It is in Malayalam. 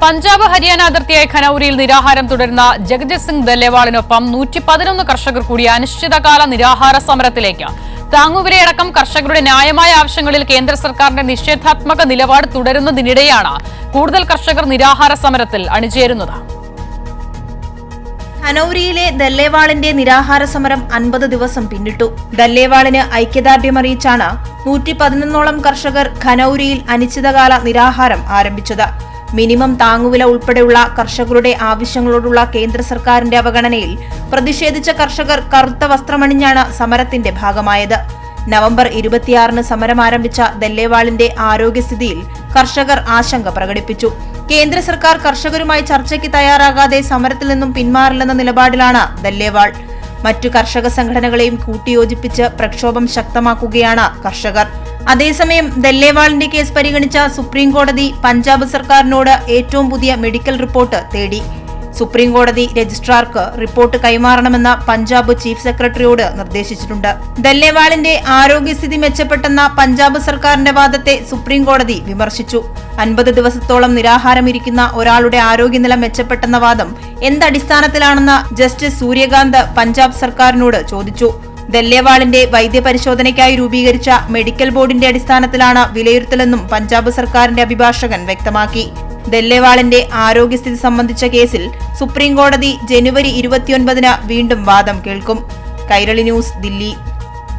പഞ്ചാബ് ഹരിയാന അതിർത്തിയായ ഖനൌരിയിൽ നിരാഹാരം തുടരുന്ന ജഗജിത് സിംഗ് ദല്ലേവാളിനൊപ്പം 111 കർഷകർ കൂടി അനിശ്ചിതകാല നിരാഹാര സമരത്തിലേക്ക്. താങ്ങുവിലയടക്കം കർഷകരുടെ ന്യായമായ ആവശ്യങ്ങളിൽ കേന്ദ്ര സർക്കാരിന്റെ നിഷേധാത്മക നിലപാട് തുടരുന്നതിനിടെയാണ് കൂടുതൽ കർഷകർ നിരാഹാര സമരത്തിൽ അണിചേരുന്നത്. ഖനൌരിയിലെ ദല്ലേവാളിന്റെ നിരാഹാര സമരം 50 ദിവസം പിന്നിട്ടു. ദല്ലേവാളിന് ഐക്യദാർഢ്യമറിയിച്ചാണ് 111ഓളം കർഷകർ ഖനൌരിയിൽ അനിശ്ചിതകാല നിരാഹാരം ആരംഭിച്ചത്. മിനിമം താങ്ങുവില ഉൾപ്പെടെയുള്ള കർഷകരുടെ ആവശ്യങ്ങളോടുള്ള കേന്ദ്ര സർക്കാരിന്റെ അവഗണനയിൽ പ്രതിഷേധിച്ച കർഷകർ കറുത്ത വസ്ത്രമണിഞ്ഞാണ് സമരത്തിന്റെ ഭാഗമായത്. നവംബർ 26-ന് സമരം ആരംഭിച്ച ദല്ലേവാളിന്റെ ആരോഗ്യസ്ഥിതിയിൽ കർഷകർ ആശങ്ക പ്രകടിപ്പിച്ചു. കേന്ദ്ര സർക്കാർ കർഷകരുമായി ചർച്ചയ്ക്ക് തയ്യാറാകാതെ സമരത്തിൽ നിന്നും പിന്മാറില്ലെന്ന നിലപാടിലാണ് ദല്ലേവാൾ. മറ്റു കർഷക സംഘടനകളെയും കൂട്ടിയോജിപ്പിച്ച് പ്രക്ഷോഭം ശക്തമാക്കുകയാണ് കർഷകർ. അതേസമയം ദല്ലേവാളിന്റെ കേസ് പരിഗണിച്ച സുപ്രീം കോടതി പഞ്ചാബ് സർക്കാരിനോട് ഏറ്റവും പുതിയ മെഡിക്കൽ റിപ്പോർട്ട് തേടി. സുപ്രീം കോടതി രജിസ്ട്രാർക്ക് റിപ്പോർട്ട് കൈമാറണമെന്ന് പഞ്ചാബ് ചീഫ് സെക്രട്ടറിയോട് നിർദ്ദേശിച്ചിട്ടുണ്ട്. ദല്ലേവാളിന്റെ ആരോഗ്യസ്ഥിതി മെച്ചപ്പെട്ടെന്ന പഞ്ചാബ് സർക്കാരിന്റെ വാദത്തെ സുപ്രീം കോടതി വിമർശിച്ചു. 50 ദിവസത്തോളം നിരാഹാരമിരിക്കുന്ന ഒരാളുടെ ആരോഗ്യനില മെച്ചപ്പെട്ടെന്ന വാദം എന്തടിസ്ഥാനത്തിലാണെന്ന് ജസ്റ്റിസ് സൂര്യകാന്ത് പഞ്ചാബ് സർക്കാരിനോട് ചോദിച്ചു. ദല്ലേവാളിന്റെ വൈദ്യപരിശോധനയ്ക്കായി രൂപീകരിച്ച മെഡിക്കൽ ബോർഡിന്റെ അടിസ്ഥാനത്തിലാണ് വിലയിരുത്തലെന്നും പഞ്ചാബ് സർക്കാരിന്റെ അഭിഭാഷകൻ വ്യക്തമാക്കി. ദല്ലേവാളിന്റെ ആരോഗ്യസ്ഥിതി സംബന്ധിച്ച കേസിൽ സുപ്രീം കോടതി ജനുവരി 29-ന് വീണ്ടും വാദം കേൾക്കും. കൈരളി ന്യൂസ്, ദില്ലി.